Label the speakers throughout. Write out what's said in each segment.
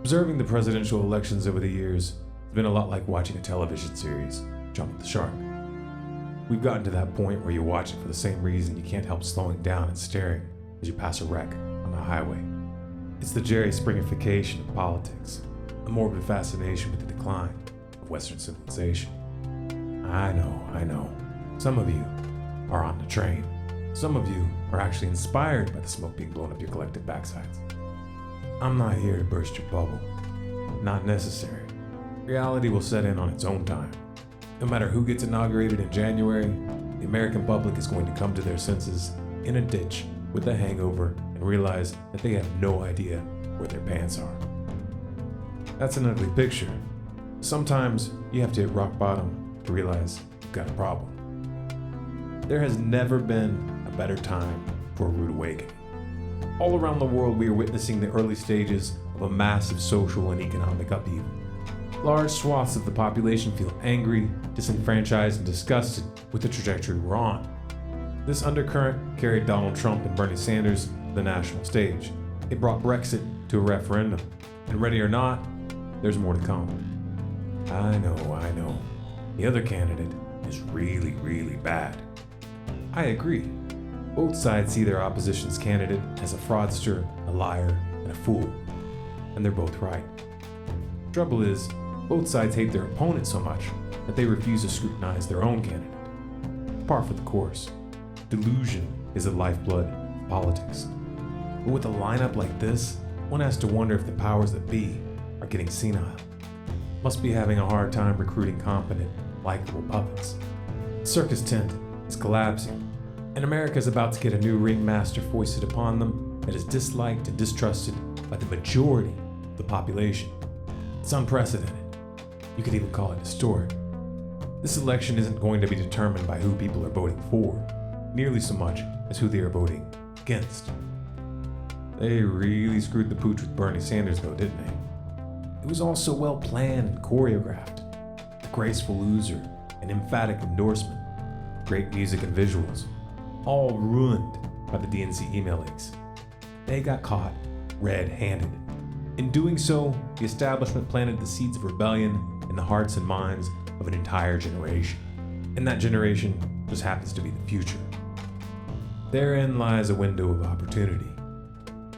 Speaker 1: Observing the presidential elections over the years has been a lot like watching a television series, Jump the Shark. We've gotten to that point where you watch it for the same reason you can't help slowing down and staring as you pass a wreck on the highway. It's the Jerry Springification of politics, a morbid fascination with the decline of Western civilization. I know. Some of you are on the train. Some of you are actually inspired by the smoke being blown up your collective backsides. I'm not here to burst your bubble. Not necessary. Reality will set in on its own time. No matter who gets inaugurated in January, the American public is going to come to their senses in a ditch with a hangover and realize that they have no idea where their pants are. That's an ugly picture. Sometimes you have to hit rock bottom to realize you've got a problem. There has never been a better time for a rude awakening. All around the world, we are witnessing the early stages of a massive social and economic upheaval. Large swaths of the population feel angry, disenfranchised, and disgusted with the trajectory we're on. This undercurrent carried Donald Trump and Bernie Sanders to the national stage. It brought Brexit to a referendum. And ready or not, there's more to come. I know. The other candidate is really, really bad. I agree. Both sides see their opposition's candidate as a fraudster, a liar, and a fool. And they're both right. Trouble is, both sides hate their opponent so much that they refuse to scrutinize their own candidate. Par for the course. Delusion is the lifeblood of politics. But with a lineup like this, one has to wonder if the powers that be are getting senile. Must be having a hard time recruiting competent, likable puppets. The circus tent is collapsing, and America is about to get a new ringmaster foisted upon them that is disliked and distrusted by the majority of the population. It's unprecedented. You could even call it historic. This election isn't going to be determined by who people are voting for, nearly so much as who they are voting against. They really screwed the pooch with Bernie Sanders though, didn't they? It was all so well planned and choreographed. The graceful loser, an emphatic endorsement, great music and visuals, all ruined by the DNC email leaks. They got caught red-handed. In doing so, the establishment planted the seeds of rebellion in the hearts and minds of an entire generation. And that generation just happens to be the future. Therein lies a window of opportunity.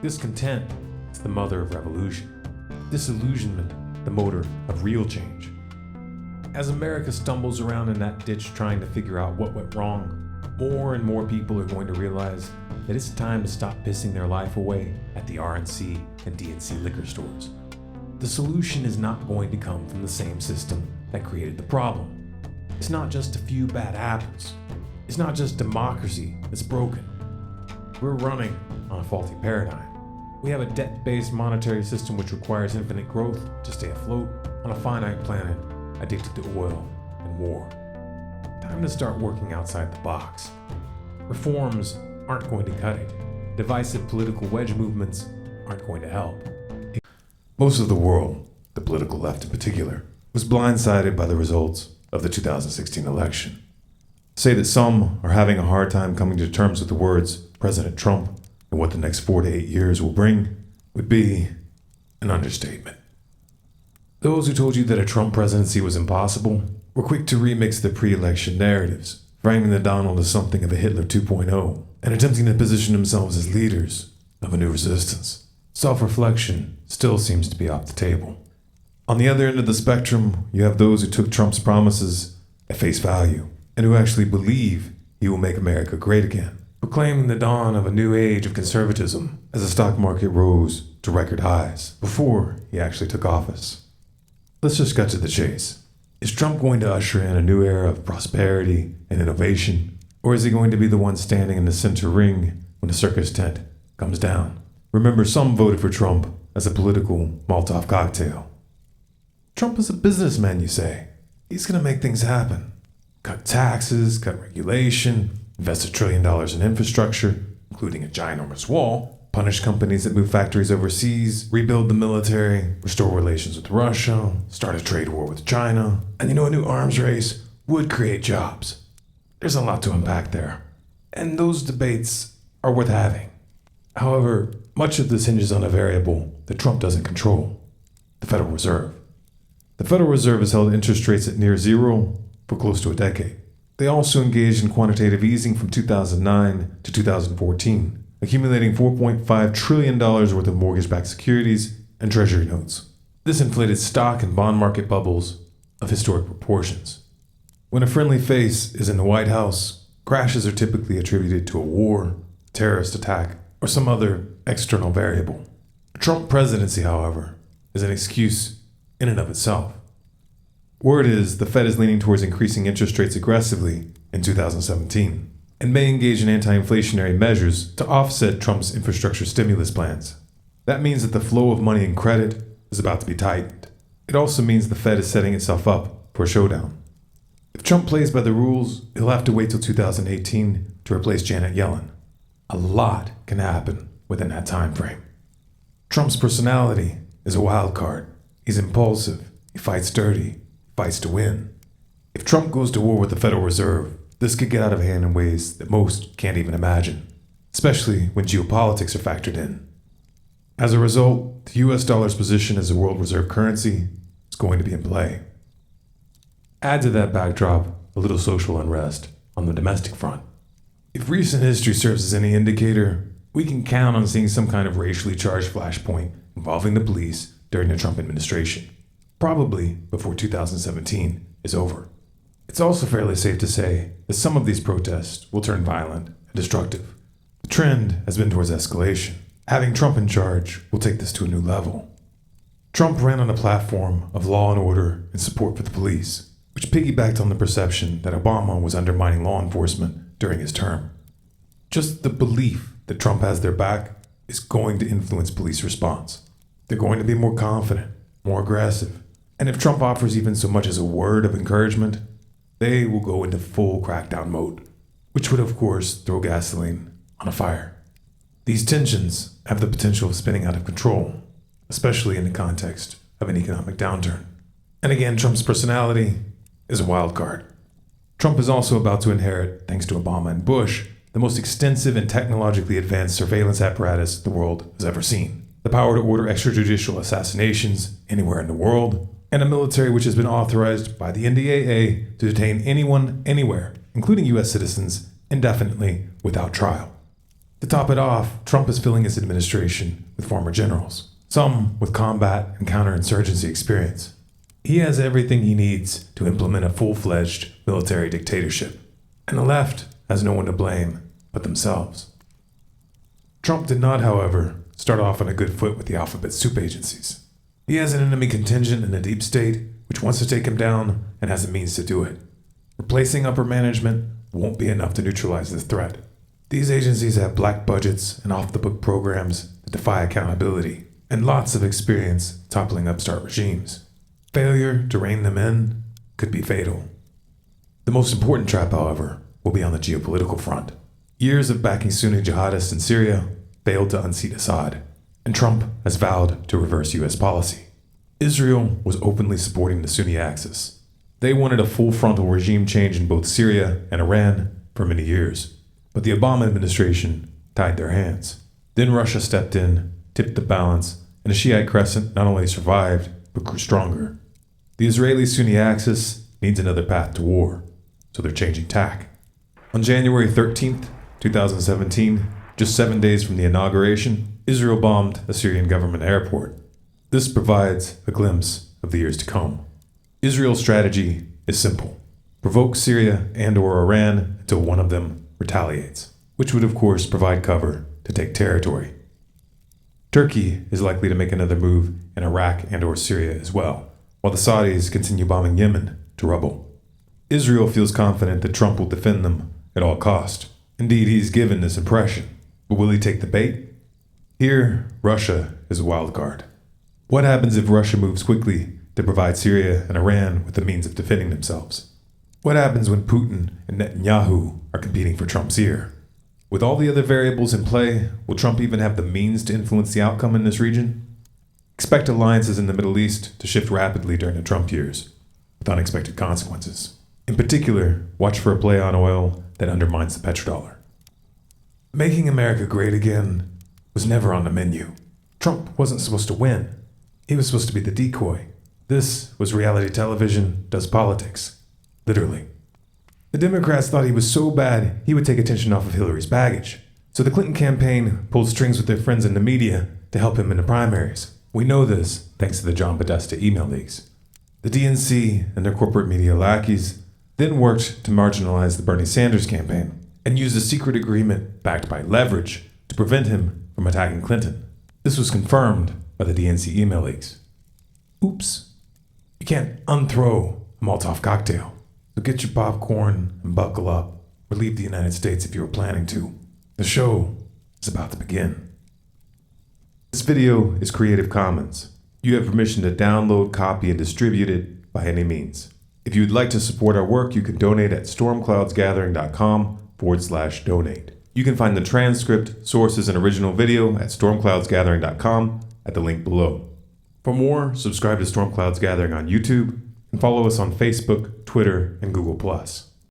Speaker 1: Discontent is the mother of revolution. Disillusionment, the motor of real change. As America stumbles around in that ditch trying to figure out what went wrong, more and more people are going to realize that it's time to stop pissing their life away at the RNC and DNC liquor stores. The solution is not going to come from the same system that created the problem. It's not just a few bad apples. It's not just democracy that's broken. We're running on a faulty paradigm. We have a debt-based monetary system which requires infinite growth to stay afloat on a finite planet addicted to oil and war. Time to start working outside the box. Reforms aren't going to cut it. Divisive political wedge movements aren't going to help. Most of the world, the political left in particular, was blindsided by the results of the 2016 election. To say that some are having a hard time coming to terms with the words President Trump and what the next 4 to 8 years will bring would be an understatement. Those who told you that a Trump presidency was impossible were quick to remix the pre-election narratives, framing the Donald as something of a Hitler 2.0 and attempting to position themselves as leaders of a new resistance. Self-reflection still seems to be off the table. On the other end of the spectrum, you have those who took Trump's promises at face value and who actually believe he will make America great again, proclaiming the dawn of a new age of conservatism as the stock market rose to record highs before he actually took office. Let's just cut to the chase. Is Trump going to usher in a new era of prosperity and innovation, or is he going to be the one standing in the center ring when the circus tent comes down? Remember, some voted for Trump as a political Molotov cocktail. Trump is a businessman, you say. He's going to make things happen. Cut taxes, cut regulation, invest $1 trillion in infrastructure, including a ginormous wall, punish companies that move factories overseas, rebuild the military, restore relations with Russia, start a trade war with China, and a new arms race would create jobs. There's a lot to unpack there, and those debates are worth having. However, much of this hinges on a variable that Trump doesn't control: the Federal Reserve. The Federal Reserve has held interest rates at near zero for close to a decade. They also engaged in quantitative easing from 2009 to 2014, accumulating $4.5 trillion worth of mortgage-backed securities and treasury notes. This inflated stock and bond market bubbles of historic proportions. When a friendly face is in the White House, crashes are typically attributed to a war, terrorist attack, or some other external variable. A Trump presidency, however, is an excuse in and of itself. Word is the Fed is leaning towards increasing interest rates aggressively in 2017 and may engage in anti-inflationary measures to offset Trump's infrastructure stimulus plans. That means that the flow of money and credit is about to be tightened. It also means the Fed is setting itself up for a showdown. If Trump plays by the rules, he'll have to wait till 2018 to replace Janet Yellen. A lot can happen within that time frame. Trump's personality is a wild card. He's impulsive, he fights dirty, fights to win. If Trump goes to war with the Federal Reserve, this could get out of hand in ways that most can't even imagine, especially when geopolitics are factored in. As a result, the US dollar's position as a world reserve currency is going to be in play. Add to that backdrop a little social unrest on the domestic front. If recent history serves as any indicator, we can count on seeing some kind of racially charged flashpoint involving the police during the Trump administration, probably before 2017 is over. It's also fairly safe to say that some of these protests will turn violent and destructive. The trend has been towards escalation. Having Trump in charge will take this to a new level. Trump ran on a platform of law and order and support for the police, which piggybacked on the perception that Obama was undermining law enforcement during his term. Just the belief that Trump has their back is going to influence police response. They're going to be more confident, more aggressive, and if Trump offers even so much as a word of encouragement, they will go into full crackdown mode, which would of course throw gasoline on a fire. These tensions have the potential of spinning out of control, especially in the context of an economic downturn. And again, Trump's personality is a wild card. Trump is also about to inherit, thanks to Obama and Bush, the most extensive and technologically advanced surveillance apparatus the world has ever seen. The power to order extrajudicial assassinations anywhere in the world, and a military which has been authorized by the NDAA to detain anyone, anywhere, including U.S. citizens, indefinitely without trial. To top it off, Trump is filling his administration with former generals, some with combat and counterinsurgency experience. He has everything he needs to implement a full-fledged military dictatorship, and the left has no one to blame but themselves. Trump did not, however, start off on a good foot with the alphabet soup agencies. He has an enemy contingent in the deep state which wants to take him down and has the means to do it. Replacing upper management won't be enough to neutralize this threat. These agencies have black budgets and off-the-book programs that defy accountability, and lots of experience toppling upstart regimes. Failure to rein them in could be fatal. The most important trap, however, will be on the geopolitical front. Years of backing Sunni jihadists in Syria failed to unseat Assad, and Trump has vowed to reverse U.S. policy. Israel was openly supporting the Sunni axis. They wanted a full frontal regime change in both Syria and Iran for many years, but the Obama administration tied their hands. Then Russia stepped in, tipped the balance, and the Shiite crescent not only survived, but grew stronger. The Israeli-Sunni axis needs another path to war, so they're changing tack. On January 13th, 2017, just 7 days from the inauguration, Israel bombed a Syrian government airport. This provides a glimpse of the years to come. Israel's strategy is simple. Provoke Syria and/or Iran until one of them retaliates, which would of course provide cover to take territory. Turkey is likely to make another move in Iraq and/or Syria as well, while the Saudis continue bombing Yemen to rubble. Israel feels confident that Trump will defend them at all cost. Indeed, he's given this impression. But will he take the bait? Here, Russia is a wild card. What happens if Russia moves quickly to provide Syria and Iran with the means of defending themselves? What happens when Putin and Netanyahu are competing for Trump's ear? With all the other variables in play, will Trump even have the means to influence the outcome in this region? Expect alliances in the Middle East to shift rapidly during the Trump years, with unexpected consequences. In particular, watch for a play on oil that undermines the petrodollar. Making America great again was never on the menu. Trump wasn't supposed to win. He was supposed to be the decoy. This was reality television does politics. Literally. The Democrats thought he was so bad he would take attention off of Hillary's baggage. So the Clinton campaign pulled strings with their friends in the media to help him in the primaries. We know this thanks to the John Podesta email leaks. The DNC and their corporate media lackeys then worked to marginalize the Bernie Sanders campaign and used a secret agreement backed by leverage to prevent him from attacking Clinton. This was confirmed by the DNC email leaks. Oops. You can't unthrow a Molotov cocktail. So get your popcorn and buckle up, or leave the United States if you were planning to. The show is about to begin. This video is Creative Commons. You have permission to download, copy, and distribute it by any means. If you would like to support our work, you can donate at stormcloudsgathering.com/donate. You can find the transcript, sources, and original video at stormcloudsgathering.com at the link below. For more, subscribe to Storm Clouds Gathering on YouTube and follow us on Facebook, Twitter, and Google+.